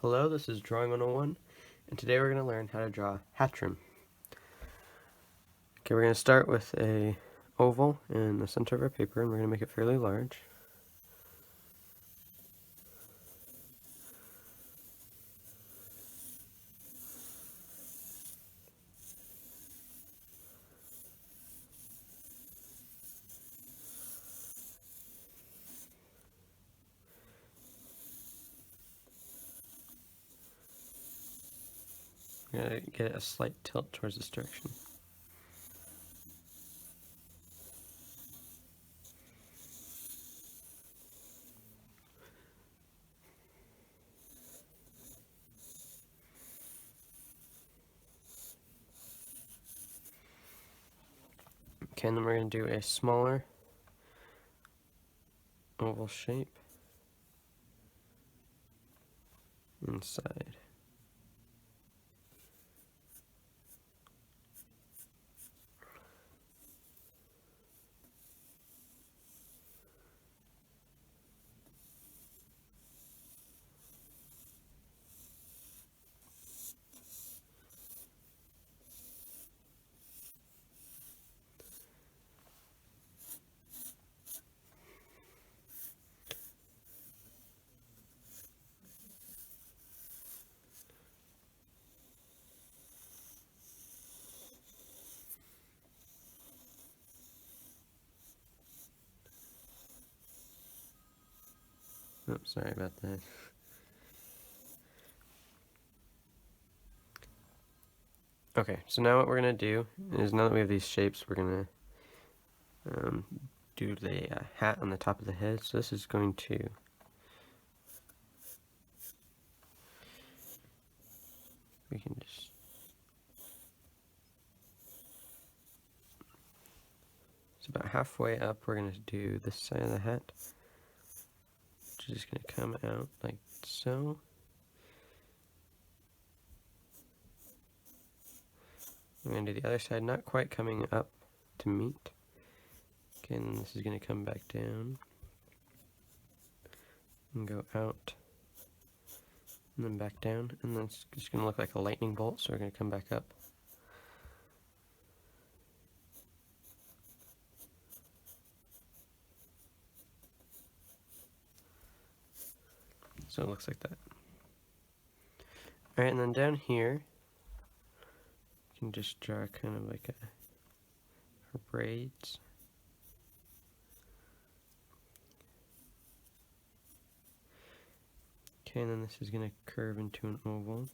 Hello, this is Drawing 101, and today we're going to learn how to draw Hattrem. Okay, we're going to start with a oval in the center of our paper, and we're going to make it fairly large. We're going to get a slight tilt towards this direction. Okay, and then we're going to do a smaller oval shape inside. Oh, sorry about that. Okay, so now what we're going to do is, now that we have these shapes, we're going to do the hat on the top of the head. So this is going to we can just about halfway up, we're going to do this side of the hat, which is just going to come out like so. I'm going to do the other side, not quite coming up to meet. Okay, and then this is going to come back down and go out and then back down, and then it's just going to look like a lightning bolt, so we're going to come back up. So it looks like that. Alright, and then down here, you can just draw kind of like her braids. Okay, and then this is going to curve into an oval.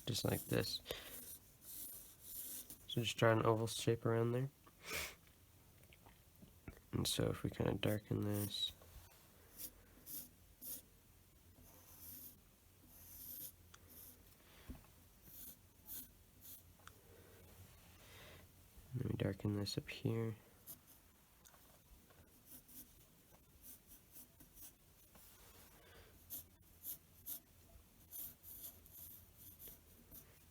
Just like this. So just draw an oval shape around there. And so if we kind of darken this, and then we darken this up here.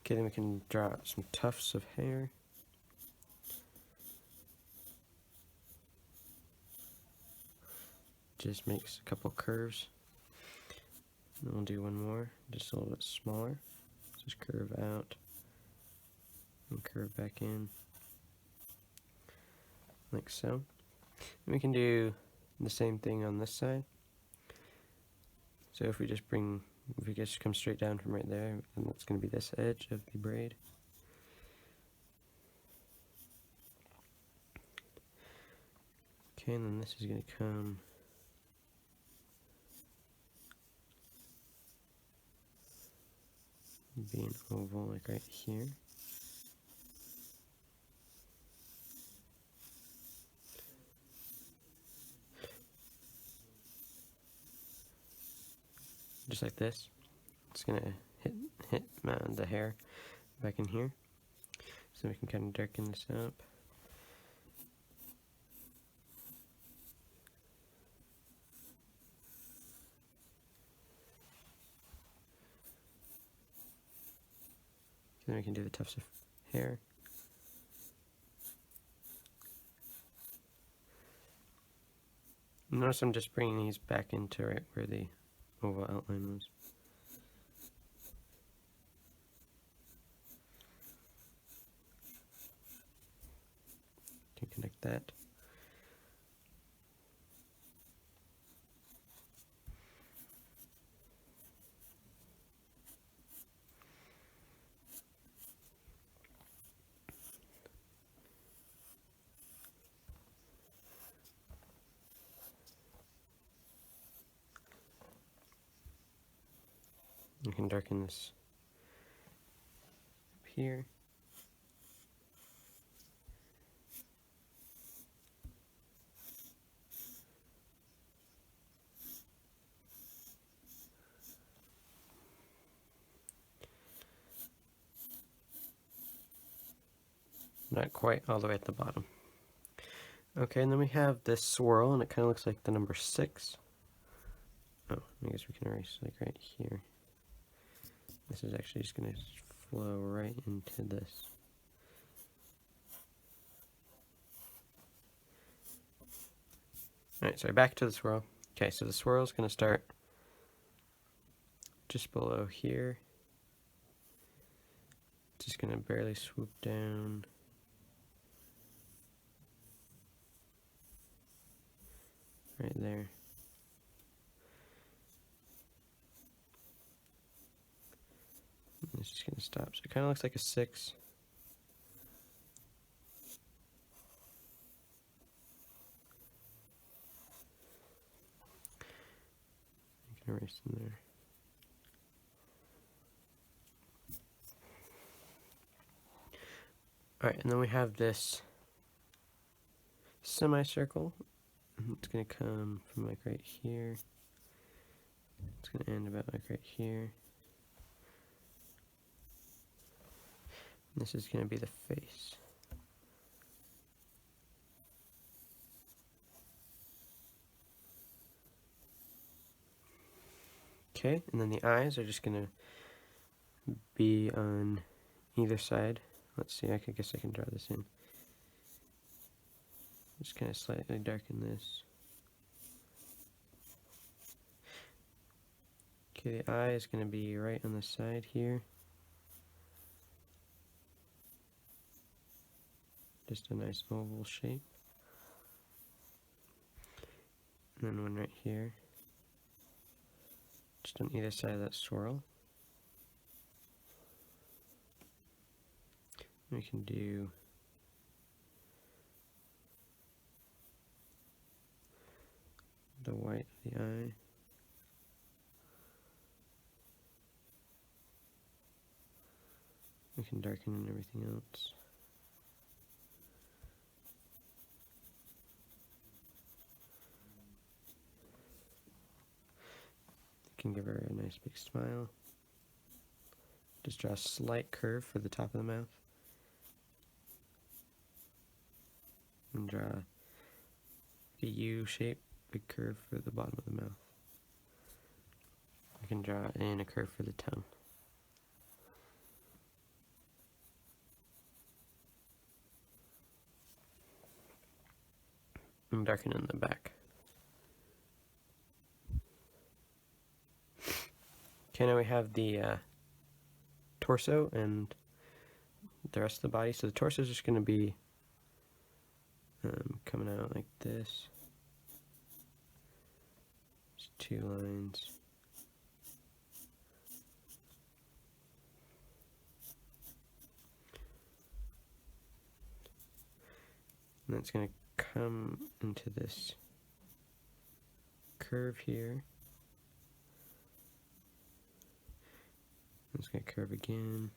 Okay, then we can draw some tufts of hair. Just makes a couple curves. And we'll do one more, just a little bit smaller. Just curve out and curve back in, like so. And we can do the same thing on this side. So if we just come straight down from right there, and that's going to be this edge of the braid. Okay, and then this is going to come be an oval like right here. Just like this. It's going to hit the hair back in here. So we can kind of darken this up. then we can do the tufts of hair. Notice I'm just bringing these back into right where the oval outline was. To connect that. You can darken this up here. Not quite all the way at the bottom. Okay, and then we have this swirl, and it kind of looks like the number 6. Oh, I guess we can erase like right here. This is actually just going to flow right into this. Alright, so back to the swirl. Okay, so the swirl is going to start just below here. Just going to barely swoop down. Right there. And it's just going to stop. So it kind of looks like a 6. You can erase them there. Alright, and then we have this semicircle. It's going to come from like right here. It's going to end about like right here. And this is going to be the face. Okay, and then the eyes are just going to be on either side. Let's see, guess I can draw this in. Just kind of slightly darken this. Okay, the eye is going to be right on the side here. Just a nice oval shape. And then one right here. Just on either side of that swirl. We can do the white of the eye. We can darken in everything else. You can give her a nice big smile. Just draw a slight curve for the top of the mouth. And draw a U shape, big curve for the bottom of the mouth. I can draw in a curve for the tongue. And darken in the back. Okay, now we have the torso and the rest of the body. So the torso is just going to be coming out like this. Just 2 lines. And it's going to come into this curve here. It's going to curve again.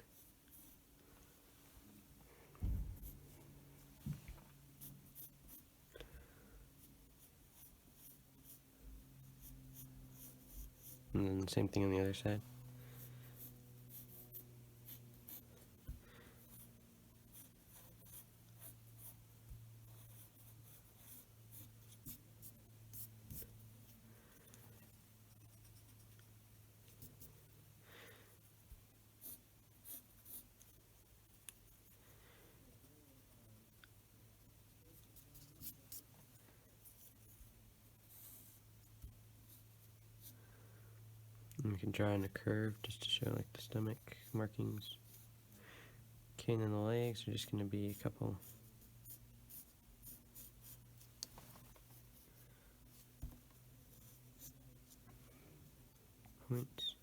And then the same thing on the other side. And we can draw in a curve just to show like the stomach markings. Okay, and then the legs are just going to be a couple points.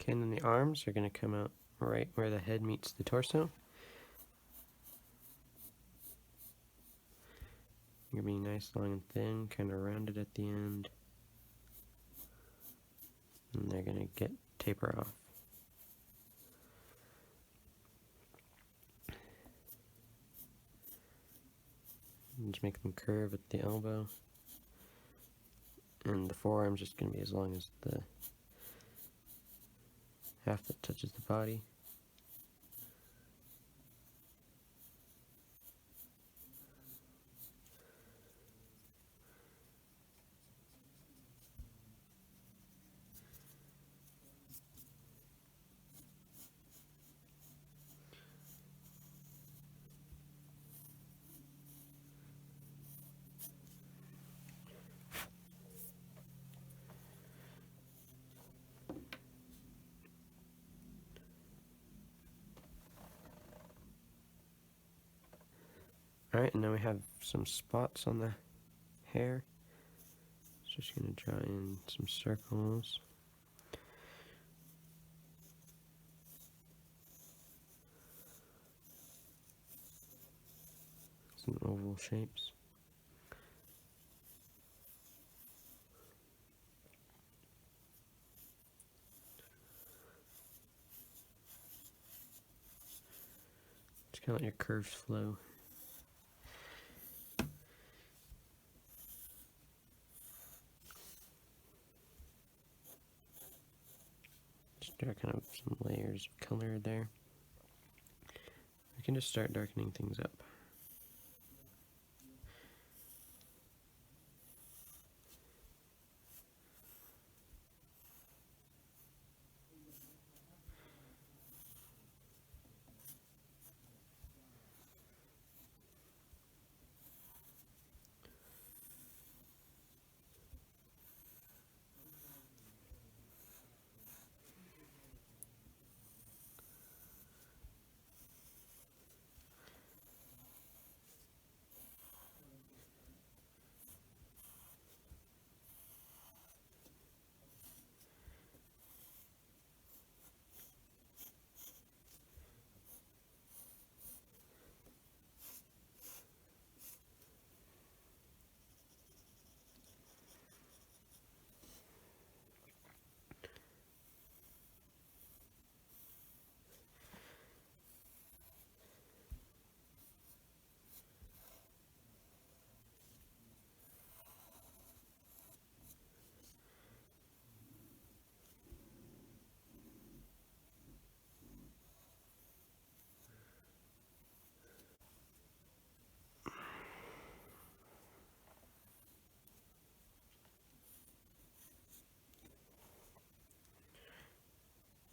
Okay, and then the arms are going to come out right where the head meets the torso. You're going to be nice, long, and thin, kind of rounded at the end. And they're going to get taper off. And just make them curve at the elbow. And the forearm's just going to be as long as the half that touches the body. Alright, and now we have some spots on the hair. Just going to draw in some circles. Some oval shapes. Just kind of let your curves flow. Just draw kind of some layers of color there. We can just start darkening things up.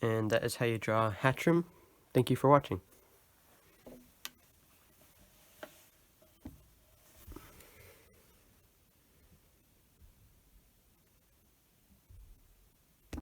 And that is how you draw Hattrem. Thank you for watching.